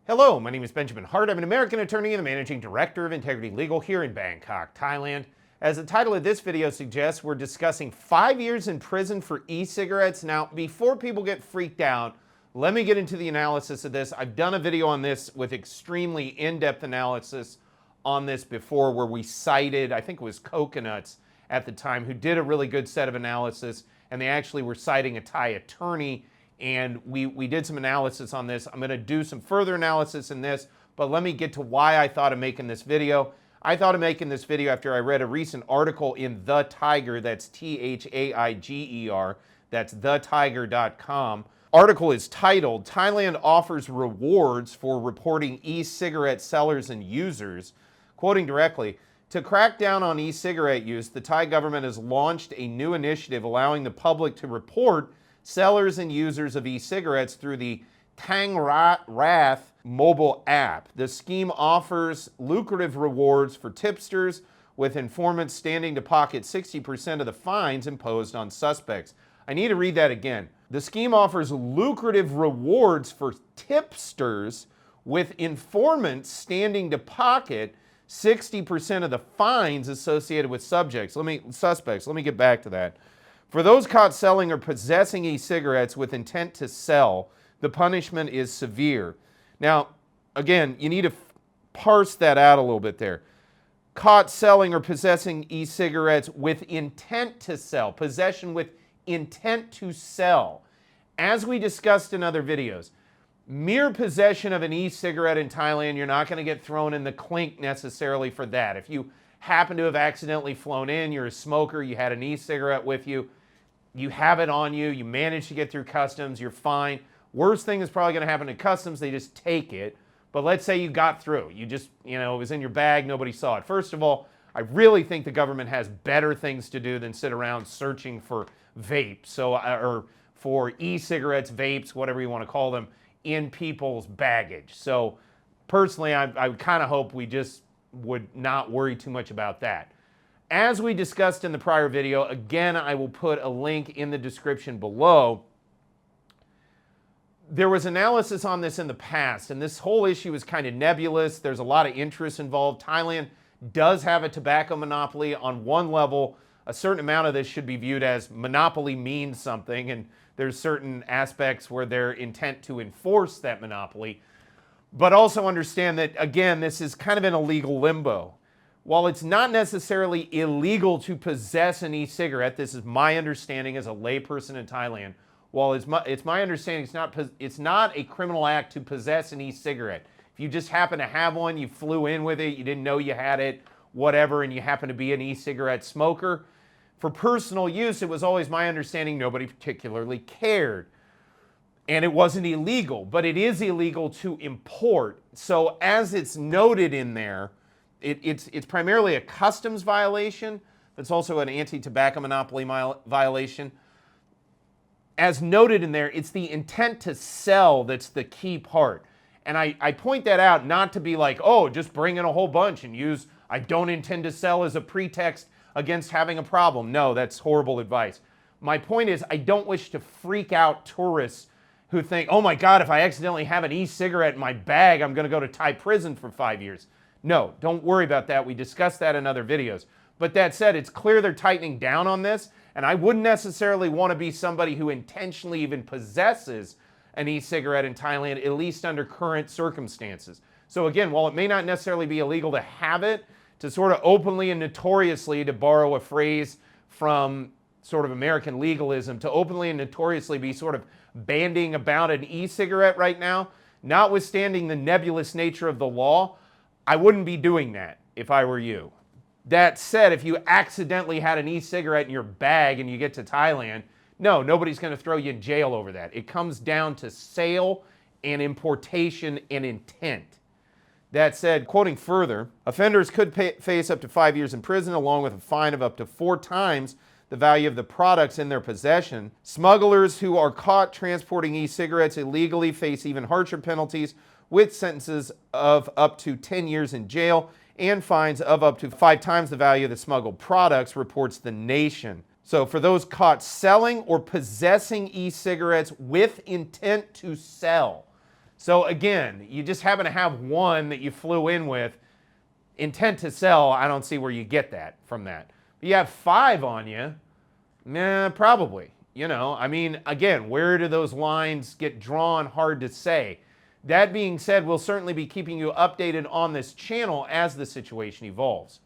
Hello, my name is Benjamin Hart. I'm an American attorney and the Managing Director of Integrity Legal here in Bangkok, Thailand. As the title of this video suggests, we're discussing 5 years in prison for e-cigarettes. Now, before people get freaked out, let me get into the analysis of this. I've done a video on this with extremely in-depth analysis on this before where we cited, I think it was Coconuts at the time, who did a really good set of analysis, and they actually were citing a Thai attorney, and we did some analysis on this. I'm going to do some further analysis in this, but let me get to why I thought of making this video. I thought of making this video after I read a recent article in The Tiger, that's Thaiger, that's thetiger.com. Article is titled, Thailand Offers Rewards for Reporting E-Cigarette Sellers and Users. Quoting directly, to crack down on e-cigarette use, the Thai government has launched a new initiative allowing the public to report sellers and users of e-cigarettes through the Thang Rath mobile app. The scheme offers lucrative rewards for tipsters, with informants standing to pocket 60% of the fines imposed on suspects. I need to read that again. The scheme offers lucrative rewards for tipsters, with informants standing to pocket 60% of the fines associated with suspects. Let me get back to that. For those caught selling or possessing e-cigarettes with intent to sell, the punishment is severe. Now, again, you need to parse that out a little bit there. Caught selling or possessing e-cigarettes with intent to sell, possession with intent to sell. As we discussed in other videos, mere possession of an e-cigarette in Thailand, you're not going to get thrown in the clink necessarily for that. If you happen to have accidentally flown in, you're a smoker, you had an e-cigarette with you, you have it on you, you manage to get through customs, you're fine. Worst thing is probably going to happen at customs, they just take it. But let's say you got through. You just, it was in your bag, nobody saw it. First of all, I really think the government has better things to do than sit around searching for vapes, or for e-cigarettes, vapes, whatever you want to call them, in people's baggage. So personally, I would kind of hope we just would not worry too much about that. As we discussed in the prior video, again, I will put a link in the description below. There was analysis on this in the past, and this whole issue is kind of nebulous. There's a lot of interest involved. Thailand does have a tobacco monopoly. On one level, a certain amount of this should be viewed as monopoly means something, and there's certain aspects where they're intent to enforce that monopoly. But also understand that, again, this is kind of in a legal limbo. While it's not necessarily illegal to possess an e-cigarette, this is my understanding as a layperson in Thailand, while it's my understanding it's not a criminal act to possess an e-cigarette. If you just happen to have one, you flew in with it, you didn't know you had it, whatever, and you happen to be an e-cigarette smoker, for personal use, it was always my understanding nobody particularly cared. And it wasn't illegal, but it is illegal to import. So as it's noted in there, it's primarily a customs violation. It's also an anti-tobacco monopoly violation. As noted in there, it's the intent to sell that's the key part. And I point that out not to be like, oh, just bring in a whole bunch and use I don't intend to sell as a pretext against having a problem. No, that's horrible advice. My point is I don't wish to freak out tourists who think, oh my God, if I accidentally have an e-cigarette in my bag, I'm going to go to Thai prison for 5 years. No, don't worry about that. We discussed that in other videos. But that said, it's clear they're tightening down on this, and I wouldn't necessarily want to be somebody who intentionally even possesses an e-cigarette in Thailand, at least under current circumstances. So again, while it may not necessarily be illegal to have it, to sort of openly and notoriously, to borrow a phrase from sort of American legalism, to openly and notoriously be sort of bandying about an e-cigarette right now, notwithstanding the nebulous nature of the law, I wouldn't be doing that if I were you. That said, if you accidentally had an e-cigarette in your bag and you get to Thailand, no, nobody's going to throw you in jail over that. It comes down to sale and importation and intent. That said, quoting further, offenders could face up to 5 years in prison along with a fine of up to 4 times the value of the products in their possession. Smugglers who are caught transporting e-cigarettes illegally face even harsher penalties, with sentences of up to 10 years in jail and fines of up to 5 times the value of the smuggled products, reports The Nation. So for those caught selling or possessing e-cigarettes with intent to sell, So again, you just happen to have one that you flew in with. Intent to sell, I don't see where you get that from that. But you have 5 on you, probably. You know, I mean, again, where do those lines get drawn? Hard to say. That being said, we'll certainly be keeping you updated on this channel as the situation evolves.